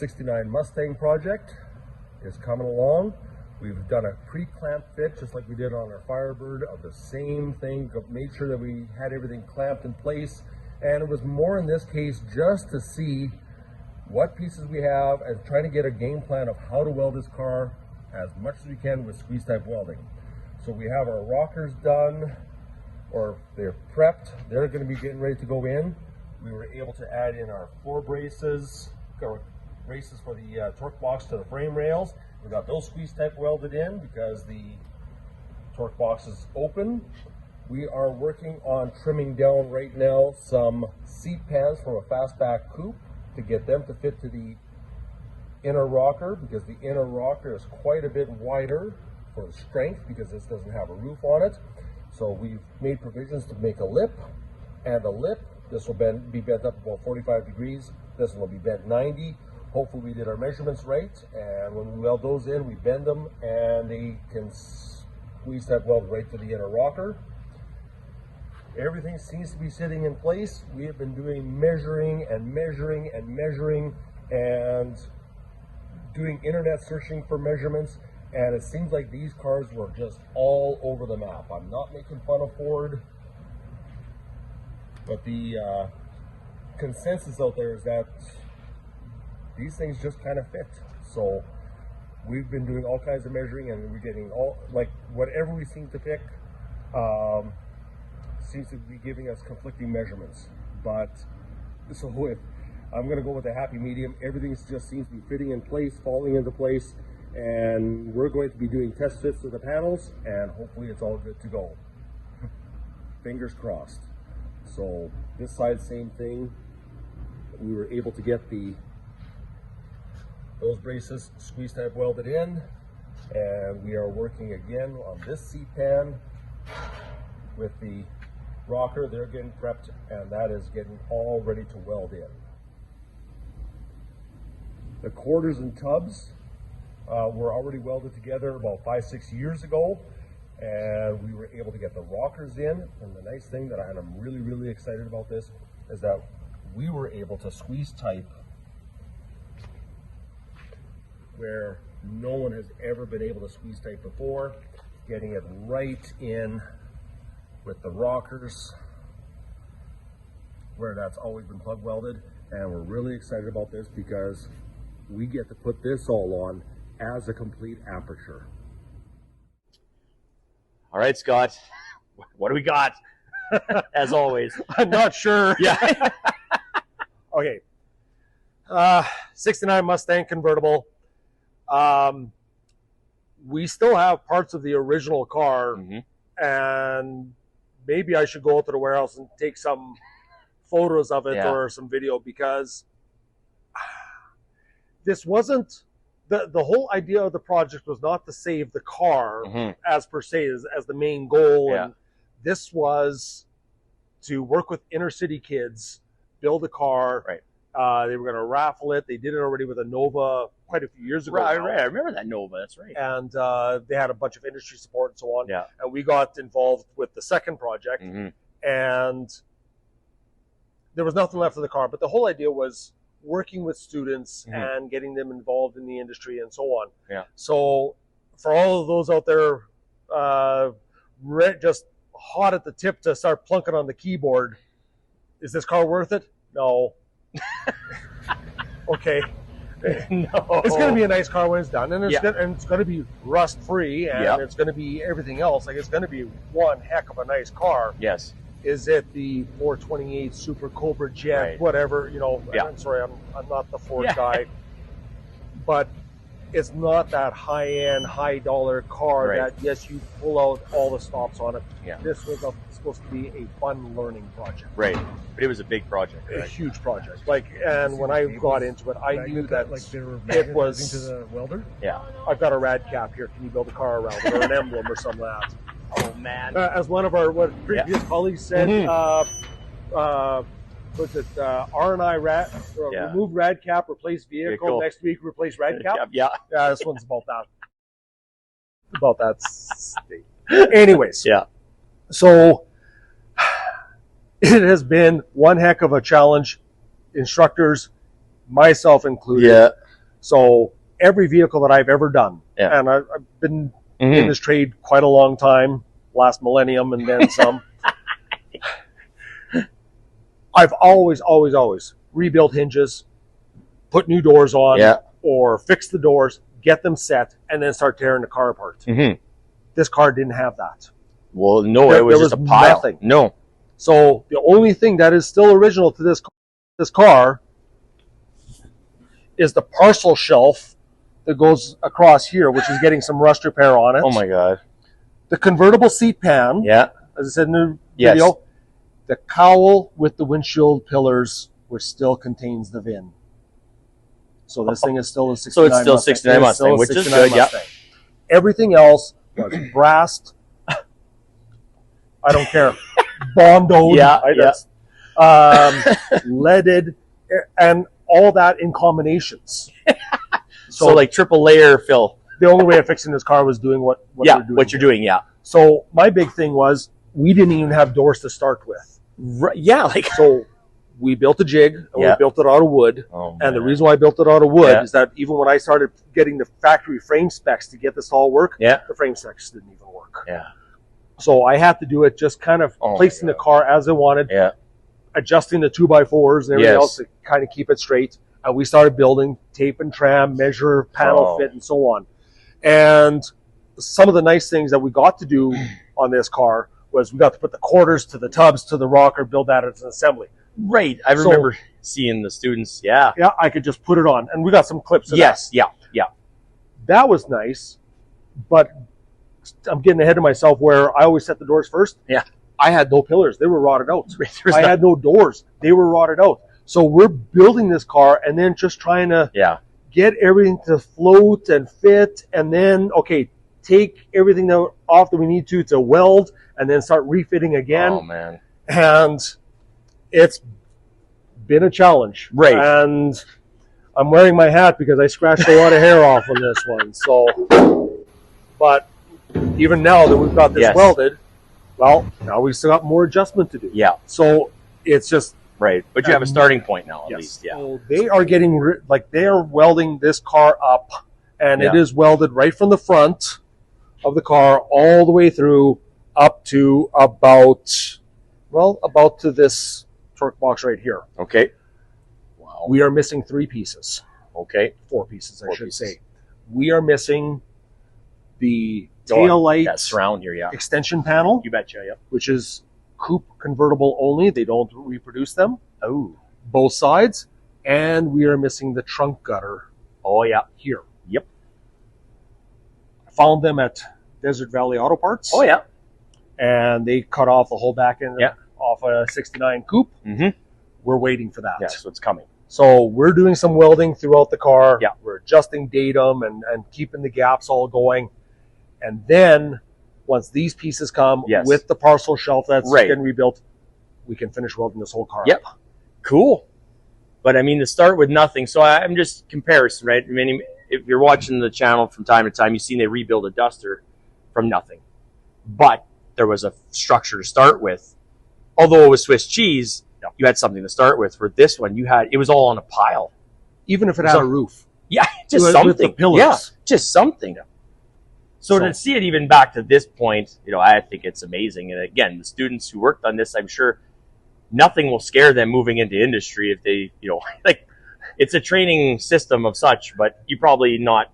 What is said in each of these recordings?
69 Mustang project is coming along. We've done a pre-clamp fit just like we did on our Firebird of the same thing, made sure that we had everything clamped in place, and it was more in this case just to see what pieces we have and trying to get a game plan of how to weld this car as much as we can with squeeze type welding. So we have our rockers done, or they're prepped. They're going to be getting ready to go in. We were able to add in our floor braces for the torque box to the frame rails. We got those squeeze type welded in because the torque box is open. We are working on trimming down right now some seat pans from a fastback coupe to get them to fit to the inner rocker, because the inner rocker is quite a bit wider for the strength because this doesn't have a roof on it. So we've made provisions to make a lip, and the lip, this will be bent up about 45 degrees. This will be bent 90. Hopefully we did our measurements right, and when we weld those in, we bend them and they can squeeze that weld right to the inner rocker. Everything seems to be sitting in place. We have been doing measuring and measuring and measuring and doing internet searching for measurements, and it seems like these cars were just all over the map. I'm not making fun of Ford, but the consensus out there is that these things just kind of fit. So we've been doing all kinds of measuring, and we're getting all, like, whatever we seem to pick seems to be giving us conflicting measurements. But so I'm going to go with a happy medium. Everything just seems to be fitting in place, falling into place, and we're going to be doing test fits of the panels, and hopefully it's all good to go. Fingers crossed. So this side, same thing. We were able to get those braces squeeze type welded in, and we are working again on this seat pan with the rocker. They're getting prepped, and that is getting all ready to weld in. The quarters and tubs were already welded together about 5-6 years ago, and we were able to get the rockers in. And the nice thing that I'm really excited about this is that we were able to squeeze type where no one has ever been able to squeeze type before, getting it right in with the rockers where that's always been plug welded. And we're really excited about this because we get to put this all on as a complete aperture. All right, Scott, what do we got? As always. I'm not sure. Yeah. Okay. 69 Mustang convertible. We still have parts of the original car, and maybe I should go out to the warehouse and take some photos of it or some video, because this wasn't the whole idea of the project was not to save the car as per se as the main goal. And this was to work with inner city kids, build a car. Right. They were going to raffle it. They did it already with a Nova quite a few years ago. Right. I remember that Nova. That's right. And they had a bunch of industry support and so on. Yeah. And we got involved with the second project, and there was nothing left of the car. But the whole idea was working with students and getting them involved in the industry and so on. Yeah. So for all of those out there just hot at the tip to start plunking on the keyboard, is this car worth it? No. Okay. No. It's going to be a nice car when it's done, and it's going to be rust free, and it's going to be everything else. Like, it's going to be one heck of a nice car. Yes. Is it the 428 Super Cobra Jet, whatever, you know? I'm sorry, I'm not the Ford guy, but it's not that high-end, high-dollar car that, yes, you pull out all the stops on it. Yeah. This was supposed to be a fun learning project. Right. But it was a big project. Right? A huge project. Like, and when I got into it, I knew that like they were it was to the welder. Yeah. I've got a rad cap here. Can you build a car around it, or an emblem or something like that? Oh man! As one of our previous colleagues said, was it R&I remove rad cap, replace vehicle. Next week replace rad cap. Yeah. This one's about that. About that state. Anyways. Yeah. So it has been one heck of a challenge, instructors, myself included. Yeah. So every vehicle that I've ever done, and I've been in this trade quite a long time, last millennium and then some. I've always rebuilt hinges, put new doors on, or fix the doors, get them set, and then start tearing the car apart. This car didn't have that. Well, no, it was just a pile. Nothing. No. So the only thing that is still original to this car is the parcel shelf that goes across here, which is getting some rust repair on it. Oh my God. The convertible seat pan. Yeah. As I said in the video. The cowl with the windshield pillars, which still contains the VIN. So this thing is still a 69 So it's still Mustang. 69 Mustang, which is good, yeah. Everything else was brassed. I don't care. Bondoed. Leaded, and all that in combinations. So like triple layer fill. The only way of fixing this car was doing what you're doing. So my big thing was we didn't even have doors to start with. Right, yeah, like so we built a jig and we built it out of wood. And the reason why I built it out of wood is that even when I started getting the factory frame specs to get this to all work, the frame specs didn't even work. So I had to do it just kind of placing the car as I wanted, adjusting the 2x4s and everything else to kind of keep it straight. And we started building tape and tram, measure, panel fit, and so on. And some of the nice things that we got to do on this car was we got to put the quarters to the tubs to the rocker, build that as an assembly. Right. I remember seeing the students. Yeah, I could just put it on. And we got some clips of that. That was nice, but I'm getting ahead of myself where I always set the doors first. I had no pillars. They were rotted out. I had no doors. They were rotted out. So we're building this car and then just trying to get everything to float and fit, and then, take everything off that we need to weld, and then start refitting again. Oh, man. And it's been a challenge. Right. And I'm wearing my hat because I scratched a lot of hair off on this one. So, but even now that we've got this welded, well, now we've still got more adjustment to do. So it's just... Right. But you have a starting point now, at least. So they are getting, they are welding this car up, and it is welded right from the front of the car all the way through up to about to this torque box right here. Okay. Wow. We are missing 3 pieces. Okay. 4 pieces, I should say. We are missing the tail light surround here, extension panel. You betcha, which is coupe convertible only. They don't reproduce them. Oh. Both sides. And we are missing the trunk gutter. Oh, yeah. Here. Yep. Found them at Desert Valley Auto Parts. Oh, yeah. And they cut off the whole back end off a 69 coupe. We're waiting for that. Yeah, so it's coming. So we're doing some welding throughout the car. We're adjusting datum and keeping the gaps all going. And then once these pieces come with the parcel shelf that's getting rebuilt, we can finish welding this whole car up. Cool. But I mean, to start with nothing. So I'm just comparison, right? I mean, if you're watching the channel from time to time, you've seen they rebuild a Duster from nothing. But there was a structure to start with. Although it was Swiss cheese, you had something to start with. For this one, it was all on a pile. Even if it had a roof. Yeah, just something. With the pillars. Yeah, just something. So to see it even back to this point, I think it's amazing. And again, the students who worked on this, I'm sure nothing will scare them moving into industry if they, like, it's a training system of such, but you probably not,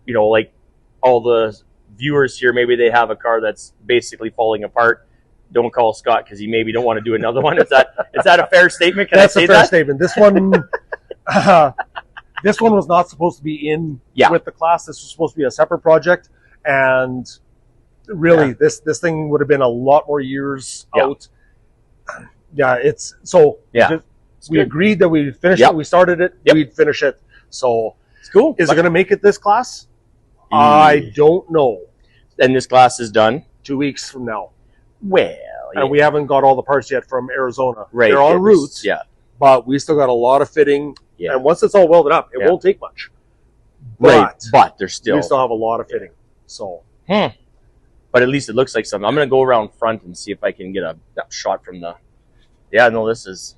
like all the viewers here, maybe they have a car that's basically falling apart. Don't call Scott because he maybe don't want to do another one. Is that a fair statement? Can That's I say a fair that? statement. This one, this one was not supposed to be in with the class. This was supposed to be a separate project, and really, this thing would have been a lot more years out. It's so. We agreed that we'd finish it. We started it. We'd finish it. So it's cool. Is it going to make it this class? I don't know. And this class is done 2 weeks from now. Well, and we haven't got all the parts yet from Arizona. Right. They're en route. But we still got a lot of fitting. And once it's all welded up, it won't take much. But there's we still have a lot of fitting. So. But at least it looks like something. I'm going to go around front and see if I can get a shot from the. Yeah, no, this is.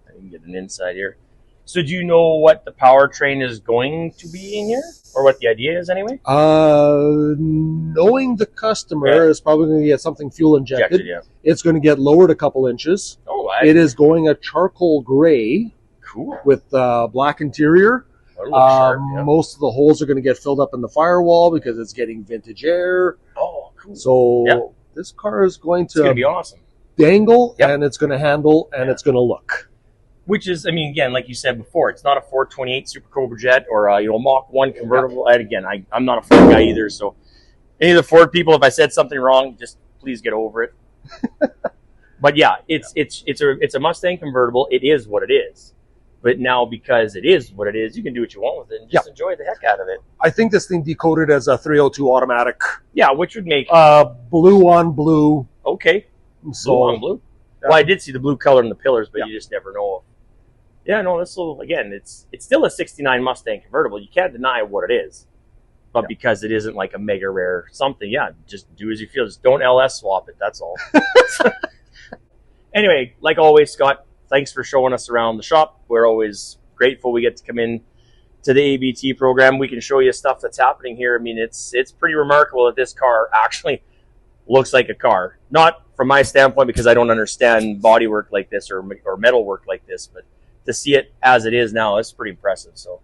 I can get an inside here. So do you know what the powertrain is going to be in here, or what the idea is anyway? Knowing the customer is probably going to get something fuel injected. Yeah. It's going to get lowered a couple inches. Oh, it is going a charcoal gray. Cool. With black interior. Sharp, yeah. Most of the holes are going to get filled up in the firewall because it's getting vintage air. Oh, cool. So this car is going to be awesome. Dangle, and it's going to handle, and it's going to look. Which is, I mean, again, like you said before, it's not a 428 Super Cobra Jet or a Mach 1 convertible. And again, I'm not a Ford guy either, so any of the Ford people, if I said something wrong, just please get over it. But yeah, it's a Mustang convertible. It is what it is. But now, because it is what it is, you can do what you want with it and just enjoy the heck out of it. I think this thing decoded as a 302 automatic. Yeah, which would make blue on blue. Okay, so, blue on blue. Yeah. Well, I did see the blue color in the pillars, but you just never know. Yeah, no, this will, again, it's still a 69 Mustang convertible. You can't deny what it is. But because it isn't like a mega rare something, just do as you feel. Just don't LS swap it, that's all. Anyway, like always, Scott, thanks for showing us around the shop. We're always grateful we get to come in to the ABT program. We can show you stuff that's happening here. I mean, it's pretty remarkable that this car actually looks like a car. Not from my standpoint, because I don't understand bodywork like this or metal work like this, but to see it as it is now, it's pretty impressive. So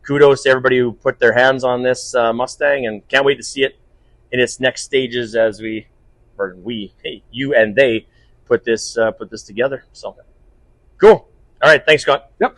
kudos to everybody who put their hands on this Mustang, and can't wait to see it in its next stages as you and they put this together. So cool. All right. Thanks, Scott. Yep.